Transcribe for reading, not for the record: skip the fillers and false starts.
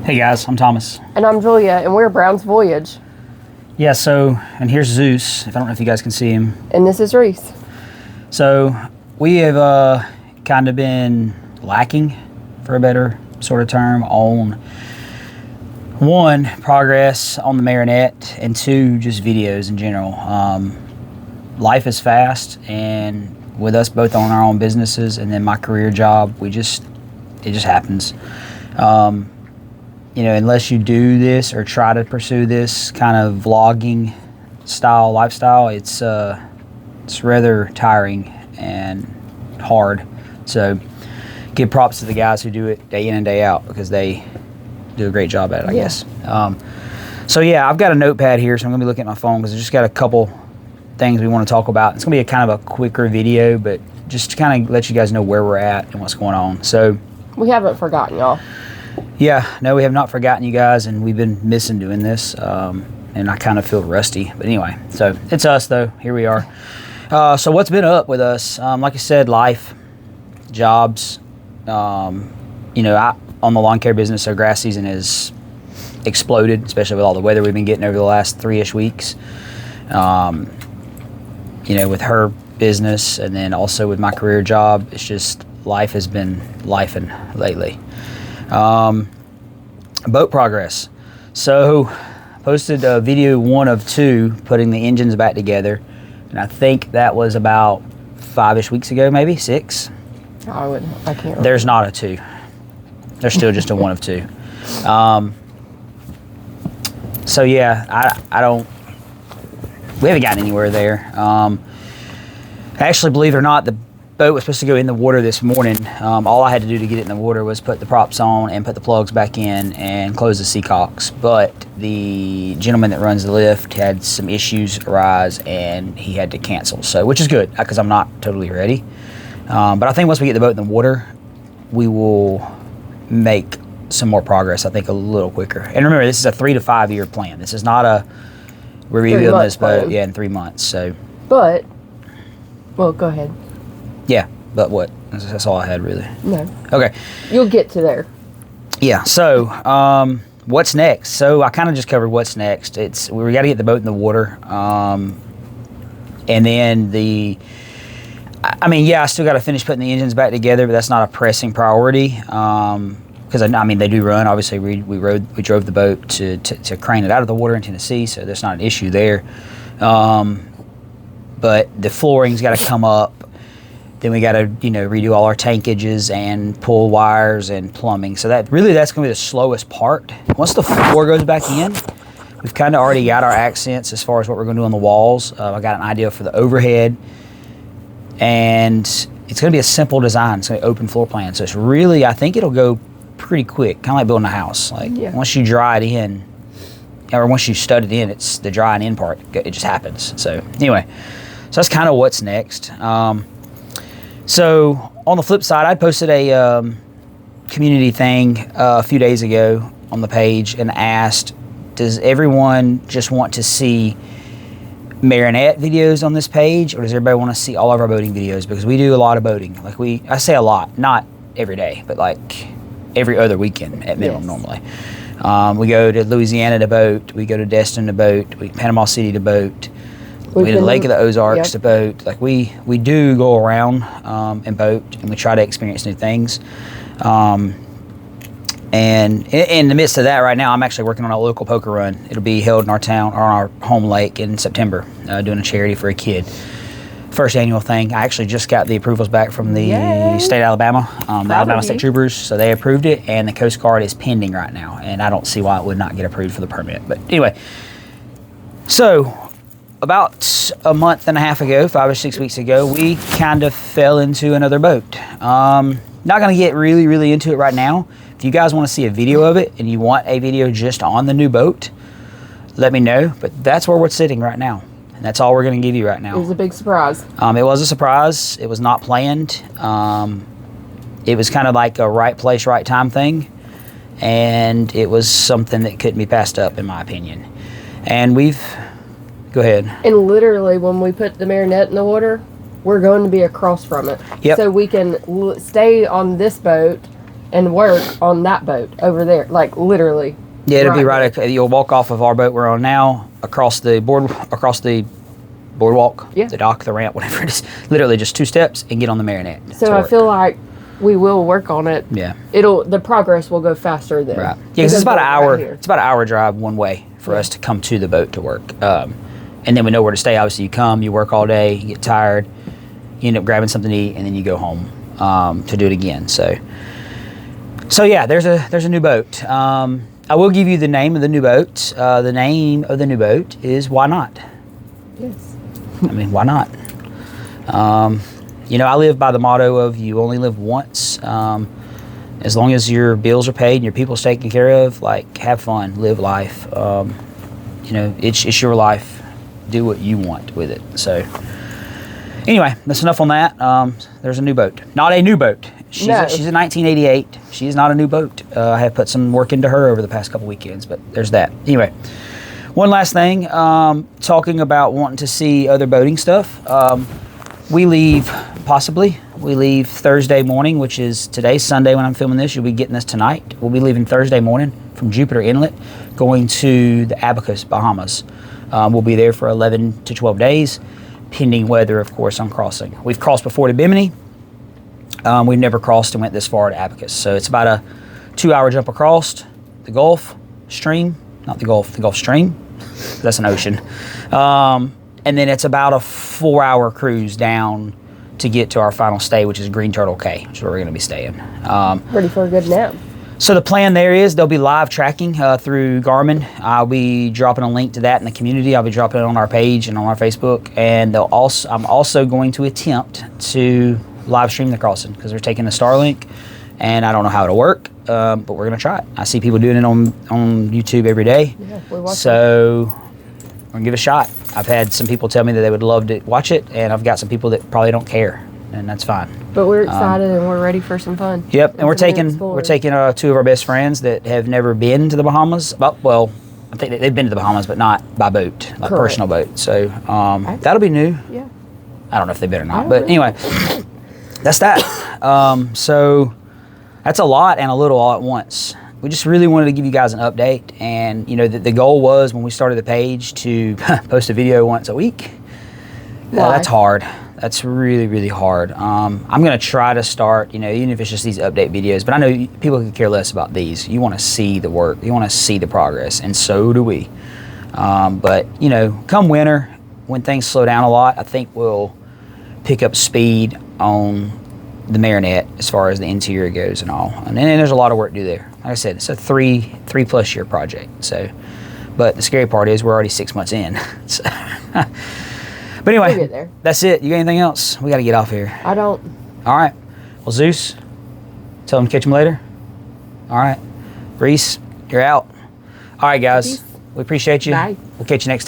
Hey guys, I'm Thomas. And I'm Julia, and we're BrownsVoyage. Yeah, and here's Zeus, if I don't know if you guys can see him. And this is Reese. So, we have kind of been lacking, for a better sort of term, on one, progress on the Marinette, and two, just videos in general. Life is fast, and with us both on our own businesses and then my career job, it just happens. Unless you do this or try to pursue this kind of vlogging style lifestyle, it's rather tiring and hard. So give props to the guys who do it day in and day out, because they do a great job at it, I guess. So yeah, I've got a notepad here, so I'm gonna be looking at my phone because I just got a couple things we want to talk about. It's gonna be a kind of a quicker video, but just to kind of let you guys know where we're at and what's going on. So we haven't forgotten y'all. Yeah, no, we have not forgotten you guys, and we've been missing doing this, and I kind of feel rusty. But anyway, so it's us, though. Here we are. So what's been up with us? Like I said, life, jobs. On the lawn care business, our grass season has exploded, especially with all the weather we've been getting over the last 3-ish weeks. With her business, and then also with my career job, it's just life has been lifing lately. Boat progress. So posted video 1 of 2 putting the engines back together, and I think that was about 5-ish weeks ago, maybe 6. I can't remember. There's not a 2. There's still just a 1 of 2. So yeah, we haven't gotten anywhere there. Actually, believe it or not, the boat was supposed to go in the water this morning. All I had to do to get it in the water was put the props on and put the plugs back in and close the seacocks. But the gentleman that runs the lift had some issues arise, and he had to cancel. So, which is good, because I'm not totally ready. But I think once we get the boat in the water, we will make some more progress, I think, a little quicker. And remember, this is a 3 to 5 year plan. This is not we're rebuilding this boat in 3 months. So, well, go ahead. Yeah, but what? That's all I had, really. No. Okay. You'll get to there. Yeah, so what's next? So I kind of just covered what's next. We got to get the boat in the water. And then I still got to finish putting the engines back together, but that's not a pressing priority. Because, they do run. Obviously, we drove the boat to crane it out of the water in Tennessee, so there's not an issue there. But the flooring's got to come up. Then we got to, redo all our tankages and pull wires and plumbing. So that's going to be the slowest part. Once the floor goes back in, we've kind of already got our accents as far as what we're going to do on the walls. I got an idea for the overhead, and it's going to be a simple design. It's going to be open floor plan. So it's really, I think it'll go pretty quick, kind of like building a house. Once you dry it in, or once you stud it in, it's the drying in part. It just happens. So anyway, so that's kind of what's next. So on the flip side, I posted a community thing a few days ago on the page and asked, does everyone just want to see Marinette videos on this page, or does everybody want to see all of our boating videos? Because we do a lot of boating. I say a lot, not every day, but every other weekend at minimum. Yes. Normally. We go to Louisiana to boat, we go to Destin to boat, Panama City to boat. We go to the Lake of the Ozarks to boat. We do go around and boat, and we try to experience new things. And in the midst of that right now, I'm actually working on a local poker run. It'll be held in our town, or on our home lake, in September, doing a charity for a kid. First annual thing. I actually just got the approvals back from the state of Alabama, the Alabama State Troopers, so they approved it, and the Coast Guard is pending right now, and I don't see why it would not get approved for the permit. But anyway, so about a month and a half ago, 5 or 6 weeks ago, we kind of fell into another boat. Not going to get really, really into it right now. If you guys want to see a video of it, and you want a video just on the new boat, let me know. But that's where we're sitting right now. And that's all we're going to give you right now. It was a big surprise. It was a surprise. It was not planned. It was kind of like a right place, right time thing. And it was something that couldn't be passed up, in my opinion. And go ahead. And literally, when we put the Marinette in the water, we're going to be across from it. Yep. So we can stay on this boat and work on that boat over there, like literally. Yeah, it'll be right. You'll walk off of our boat we're on now, across the boardwalk, Yeah. the dock, the ramp, whatever it is. Literally just 2 steps and get on the Marinette. So I feel like we will work on it. Yeah. The progress will go faster then. Right. Yeah, because it's about an hour. Right here. It's about an hour drive one way for us to come to the boat to work. And then we know where to stay. Obviously, you come, you work all day, you get tired, you end up grabbing something to eat, and then you go home to do it again. So yeah, there's a new boat. I will give you the name of the new boat. The name of the new boat is Why Not? Yes. I mean, why not? I live by the motto of you only live once. As long as your bills are paid and your people's taken care of, like, have fun, live life. It's your life. Do what you want with it. So anyway, that's enough on that. There's a new boat. Not a new boat. She's a 1988. She is not a new boat. I have put some work into her over the past couple weekends, but there's that. Anyway, one last thing, talking about wanting to see other boating stuff. We leave Thursday morning, which is today's Sunday when I'm filming this. You'll be getting this tonight. We'll be leaving Thursday morning from Jupiter Inlet, going to the Abacus, Bahamas. We'll be there for 11 to 12 days, pending weather, of course, on crossing. We've crossed before to Bimini. We've never crossed and went this far to Abacus. So it's about a 2-hour jump across the Gulf Stream, not the Gulf Stream. That's an ocean. And then it's about a 4-hour cruise down to get to our final stay, which is Green Turtle Cay, which is where we're going to be staying. Ready for a good nap. So the plan there is there'll be live tracking through Garmin. I'll be dropping a link to that in the community. I'll be dropping it on our page and on our Facebook. And I'm also going to attempt to live stream the crossing because they're taking the Starlink, and I don't know how it'll work, but we're going to try it. I see people doing it on YouTube every day. Yeah, we watch so we're going to give it a shot. I've had some people tell me that they would love to watch it, and I've got some people that probably don't care, and that's fine. But we're excited and we're ready for some fun. Yep, and we're taking 2 of our best friends that have never been to the Bahamas. Well, I think they've been to the Bahamas, but not by boat, like personal boat. So that'll be new. Yeah. I don't know if they've been or not, but anyway, that's that. So that's a lot and a little all at once. We just really wanted to give you guys an update, and the goal was when we started the page to post a video once a week. That's hard. That's really, really hard. I'm going to try to start, even if it's just these update videos, but I know people could care less about these. You want to see the work. You want to see the progress, and so do we. But, come winter, when things slow down a lot, I think we'll pick up speed on the Marinette as far as the interior goes and all. And then there's a lot of work to do there. Like I said, it's a three-plus year project. So, but the scary part is we're already 6 months in. So, but anyway, We'll get there. That's it. You got anything else? We got to get off here. I don't. All right. Well, Zeus, tell them to catch him later. All right. Reese, you're out. All right, guys. Peace. We appreciate you. Bye. We'll catch you next time.